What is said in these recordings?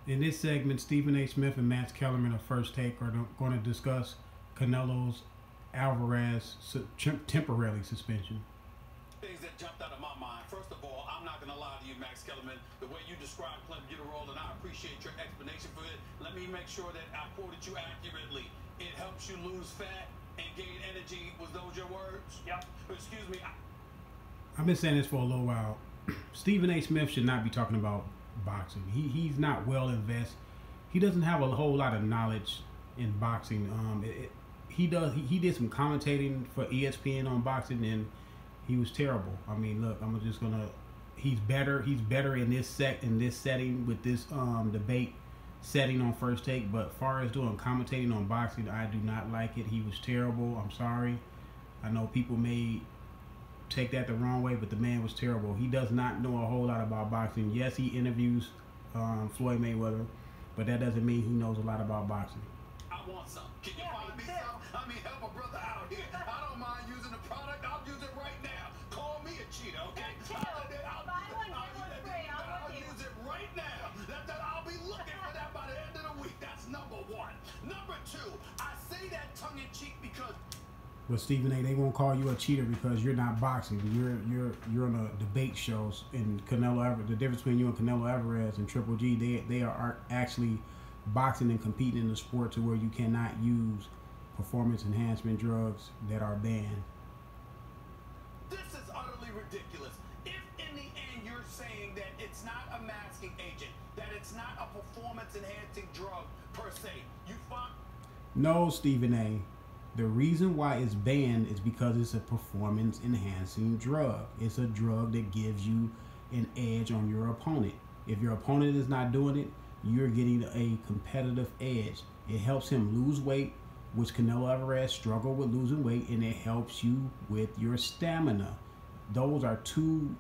In this segment, Stephen A. Smith and Max Kellerman of First Take are going to discuss Canelo's Alvarez temporary suspension. Things that jumped out of my mind. First of all, I'm not going to lie to you, Max Kellerman. The way you described Clint Buterol, and I appreciate your explanation for it. Let me make sure that I quoted you accurately. It helps you lose fat and gain energy. Was those your words? Yep. Excuse me. I've been saying this for a little while. Stephen A. Smith should not be talking about boxing. He's not well invested. He doesn't have a whole lot of knowledge in boxing. He did some commentating for ESPN on boxing, and he was terrible. I mean, look, he's better in this setting with this debate setting on First Take, but far as doing commentating on boxing, I do not like it. He was terrible. I'm sorry. I know people may take that the wrong way, but the man was terrible. He does not know a whole lot about boxing. Yes, he interviews Floyd Mayweather, but that doesn't mean he knows a lot about boxing. I want some. Can you find me some? I mean, help a brother out here. I don't mind using the product. I'll use it right now. Call me a cheater, okay? I'll use it right now. I'll be looking for that by the end of the week. That's number one. Number two, I say that tongue-in-cheek because... But Stephen A., they won't call you a cheater because you're not boxing. You're on a debate shows. And Canelo Alvarez, the difference between you and Canelo Alvarez and Triple G, they are actually boxing and competing in the sport to where you cannot use performance enhancement drugs that are banned. This is utterly ridiculous. If in the end you're saying that it's not a masking agent, that it's not a performance enhancing drug per se, you find... No, Stephen A. The reason why it's banned is because it's a performance enhancing drug. It's a drug that gives you an edge on your opponent. If your opponent is not doing it, you're getting a competitive edge. It helps him lose weight, which Canelo Alvarez struggled with losing weight, and it helps you with your stamina. Those are two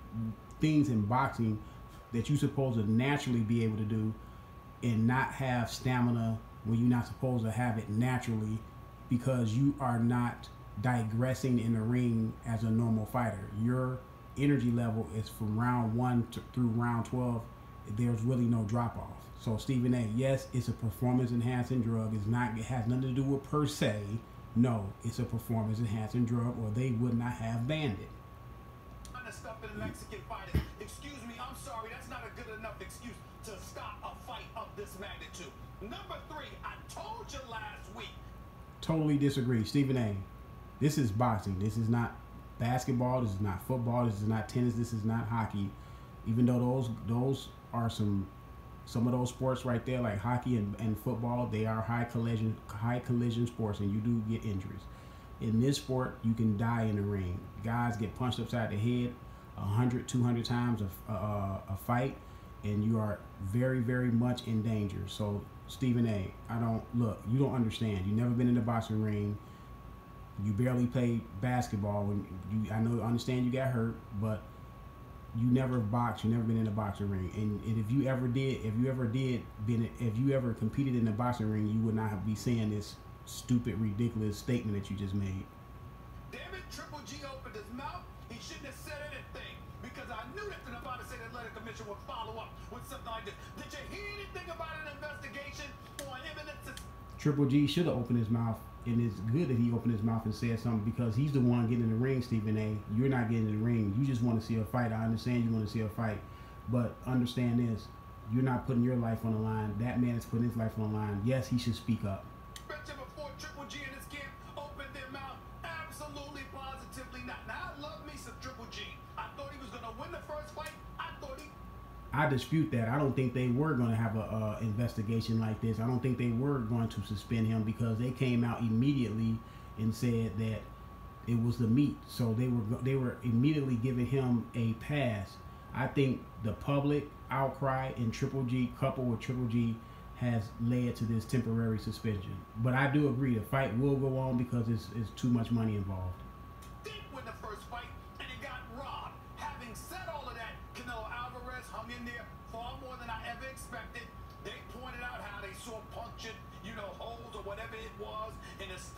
things in boxing that you're supposed to naturally be able to do and not have stamina when you're not supposed to have it naturally, because you are not digressing in the ring as a normal fighter. Your energy level is from round 1 through round 12. There's really no drop off. So Stephen A., yes, it's a performance enhancing drug. It has nothing to do with per se. No, it's a performance enhancing drug, or they would not have banned it. Stuff in the Mexican fighting. Excuse me, I'm sorry, that's not a good enough excuse to stop a fight of this magnitude. Number 3, I told you last week. Totally disagree. Stephen A., this is boxing. This is not basketball. This is not football. This is not tennis. This is not hockey. Even though those are some of those sports right there, like hockey and football, they are high collision sports, and you do get injuries. In this sport, you can die in the ring. Guys get punched upside the head 100, 200 times a fight, and you are very, very much in danger. So Stephen A., you don't understand. You've never been in the boxing ring. You barely played basketball. I understand you got hurt, but you never boxed. You never been in the boxing ring. And if you ever competed in the boxing ring, you would not be saying this stupid, ridiculous statement that you just made. Damn it, Triple G opened his mouth. He shouldn't have said anything, because I knew that the Nevada State Athletic Commission would follow up with something like this. Did you hear anything about an investigation or evidence? Triple G should have opened his mouth, and it's good that he opened his mouth and said something, because he's the one getting in the ring, Stephen A. You're not getting in the ring. You just want to see a fight. I understand you want to see a fight, but understand this. You're not putting your life on the line. That man is putting his life on the line. Yes, he should speak up. Before Triple G and his camp opened their mouth, absolutely, positively not. Now, I love me some Triple G. I thought he was going to win the first fight. I dispute that. I don't think they were going to have a investigation like this. I don't think they were going to suspend him, because they came out immediately and said that it was the meat. So they were immediately giving him a pass. I think the public outcry in Triple G, coupled with Triple G, has led to this temporary suspension. But I do agree the fight will go on, because it's too much money involved. Did win the first fight, and it got robbed. Having said all of that, Canelo Alvarez hung in there far more than I ever expected. They pointed out how they saw punctured, holes or whatever it was in his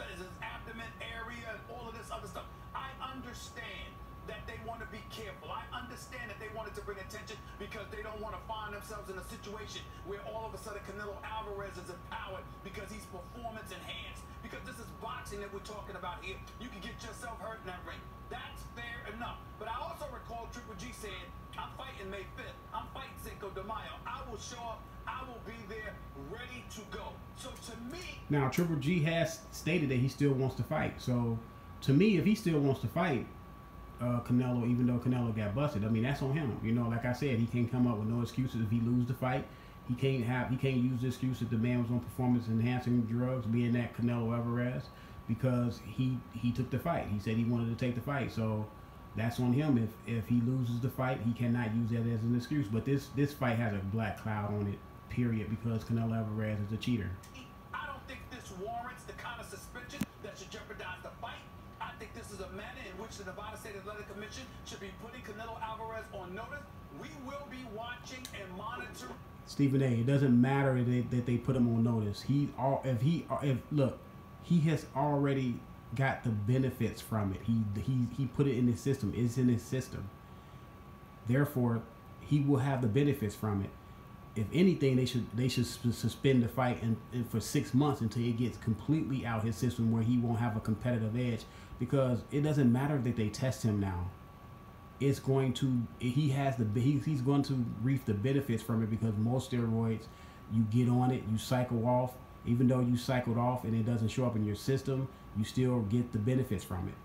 abdomen area and all of this other stuff. I understand that they want to be careful. I understand that they wanted to bring attention because they don't want to find themselves in a situation where all of a sudden Canelo Alvarez is empowered because he's performance enhanced. Because this is boxing that we're talking about here. You can get yourself hurt in that ring. That's fair enough. But I also recall Triple G saying, I'm fighting May 5th. I'm fighting Cinco de Mayo. I will show up. I will be there ready to go. So to me... Now, Triple G has stated that he still wants to fight. So to me, if he still wants to fight Canelo, even though Canelo got busted, I mean, that's on him. You know, like I said, he can't come up with no excuses if he loses the fight. He can't use the excuse that the man was on performance-enhancing drugs, being that Canelo Alvarez, because he took the fight. He said he wanted to take the fight. So that's on him. If he loses the fight, he cannot use that as an excuse. But this fight has a black cloud on it, period, because Canelo Alvarez is a cheater. I don't think this warrants the kind of suspension that should jeopardize the fight. I think this is a manner in which the Nevada State Athletic Commission should be putting Canelo Alvarez on notice. We will be watching and monitoring. Stephen A., it doesn't matter that they put him on notice. Look, he has already got the benefits from it. He put it in his system. It's in his system. Therefore, he will have the benefits from it. If anything, they should suspend the fight and for 6 months until it gets completely out his system, where he won't have a competitive edge. Because it doesn't matter that they test him now. It's going to he's going to reap the benefits from it, because most steroids, you get on it, you cycle off. Even though you cycled off and it doesn't show up in your system, you still get the benefits from it.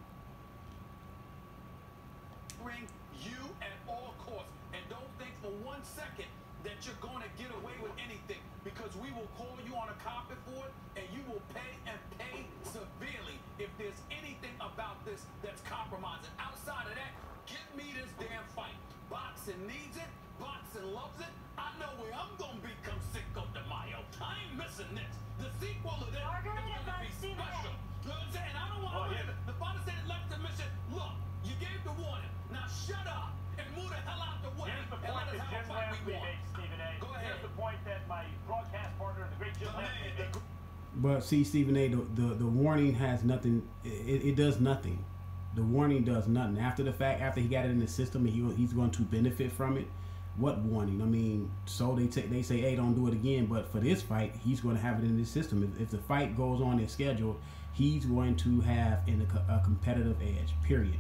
Bring you at all costs, and don't think for 1 second that you're going to get away with anything, because we will call you on a carpet for it, and you will pay, and pay severely if there's anything about this that's compromising. Outside of that, give me this damn fight. Boxing needs it. Boxing loves it. I know where I'm going to become Cinco de Mayo. I ain't missing this. The sequel of this is going to be special. You know what I'm saying? I don't want to hear the Nevada State Athletic Commission. Look, you gave the warning. Now shut up and move the hell out the way. Here's the point that Jim Lampley makes, Stephen A. Go ahead. Here's the point that my broadcast partner, the great Jim Lampley, makes. But see, Stephen A., the warning has nothing. It does nothing. The warning does nothing. After the fact, after he got it in the system and he's going to benefit from it, what warning? I mean, so they say, hey, don't do it again. But for this fight, he's going to have it in his system. If the fight goes on as scheduled, he's going to have a competitive edge, period.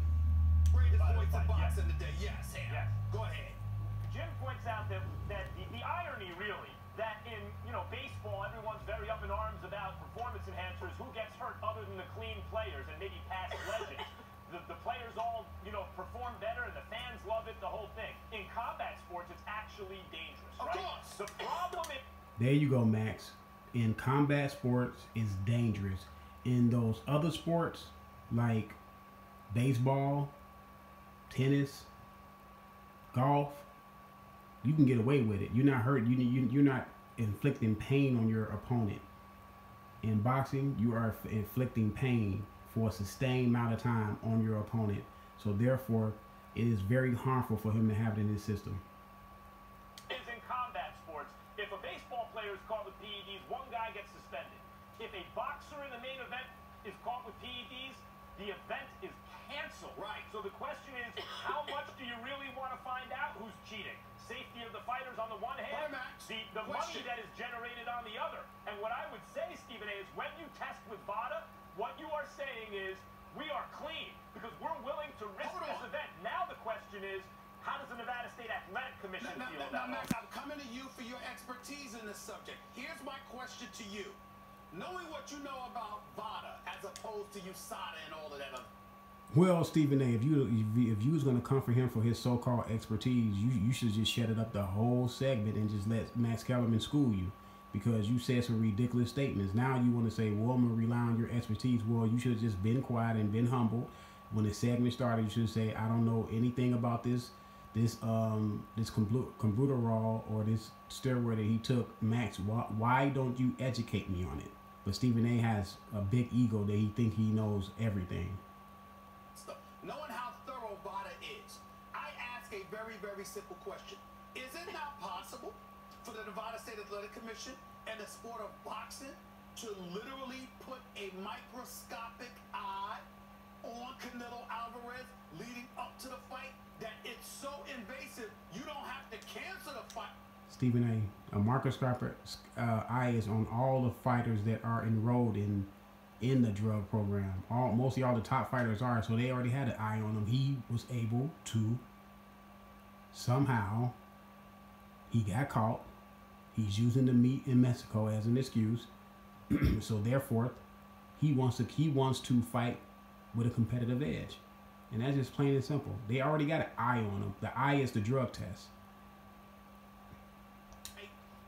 Greatest voice of boxing today. Yes, Ham. Go ahead. Jim points out that the irony, really, that in baseball, everyone's very up in arms about performance enhancers, who gets hurt other than the clean players and maybe past legends. The players all, perform better, and the fans love it, the whole thing. In combat sports, it's actually dangerous, right? Of course. The problem is... There you go, Max. In combat sports, it's dangerous. In those other sports, like baseball, tennis, golf, you can get away with it. You're not hurt. You're not inflicting pain on your opponent. In boxing, you are inflicting pain for a sustained amount of time on your opponent. So therefore, it is very harmful for him to have it in his system. Is in combat sports, if a baseball player is caught with PEDs, one guy gets suspended. If a boxer in the main event is caught with PEDs, the event is canceled. Right. So the question is, how much do you really want to find out who's cheating? Safety of the fighters on the one hand, the money that is generated on the other. And what I would say, Stephen A., is when you test with VADA, what you are saying is, we are clean because we're willing to risk this event. Now the question is, how does the Nevada State Athletic Commission feel about it? Max, I'm coming to you for your expertise in this subject. Here's my question to you. Knowing what you know about VADA as opposed to USADA and all of that other... Well, Stephen A., if you was going to come for him for his so-called expertise, you should just shut it up the whole segment and just let Max Kellerman school you. Because you said some ridiculous statements. Now you want to say, well, I'm going to rely on your expertise. Well, you should have just been quiet and been humble. When the segment started, you should say, I don't know anything about this Clenbuterol or this steroid that he took. Max, why don't you educate me on it? But Stephen A. has a big ego that he thinks he knows everything. Knowing how thorough VADA is, I ask a very, very simple question. Is it not possible for the Nevada State Athletic Commission and the sport of boxing to literally put a microscopic eye on Canelo Alvarez leading up to the fight that it's so invasive you don't have to cancel the fight. Stephen A. Marcus Scarper eye is on all the fighters that are enrolled in the drug program. Mostly all the top fighters are, so they already had an eye on him. He was able to somehow, he got caught. He's using the meat in Mexico as an excuse. So therefore, he wants to fight with a competitive edge, and that's just plain and simple. They already got an eye on him. The eye is the drug test.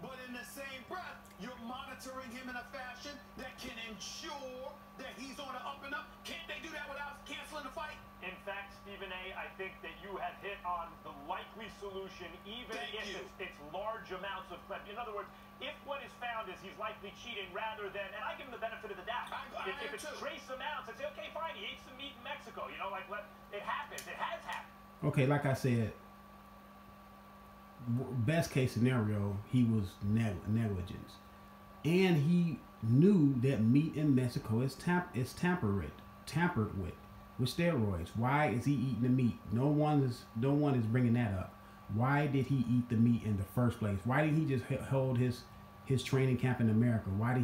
But in the same breath, you're monitoring him in a fashion that can ensure that he's on the up and up. Can't they do that without canceling the fight? In fact, Stephen A., I think that you have hit on the likely solution, even if it's large amounts of. In other words, if what is found is he's likely cheating rather than, and I give him the benefit of the doubt. If it's trace amounts, I'd say, okay, fine, he ate some meat in Mexico. You know, like, it happens. It has happened. Okay, like I said, best case scenario, he was negligence. And he knew that meat in Mexico is tampered with steroids. Why is he eating the meat? No one is bringing that up. Why did he eat the meat in the first place? Why didn't he just hold his training camp in America? Why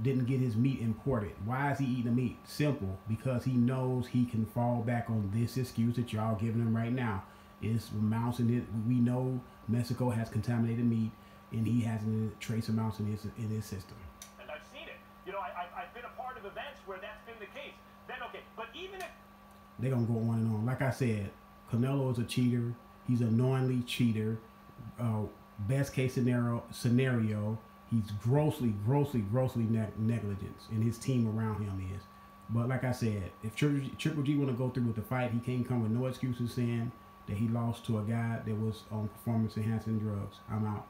didn't get his meat imported? Why is he eating the meat? Simple, because he knows he can fall back on this excuse that y'all giving him right now. It's amounts in it. We know Mexico has contaminated meat, and he has trace amounts in his system. And I've seen it. You know, I've been a part of events where that's been the case. Then okay, but even if they're gonna go on and on. Like I said, Canelo is a cheater. He's a knowingly cheater. Best case scenario, he's grossly negligent, and his team around him is. But like I said, if Triple G want to go through with the fight, he can't come with no excuses saying that he lost to a guy that was on performance enhancing drugs. I'm out.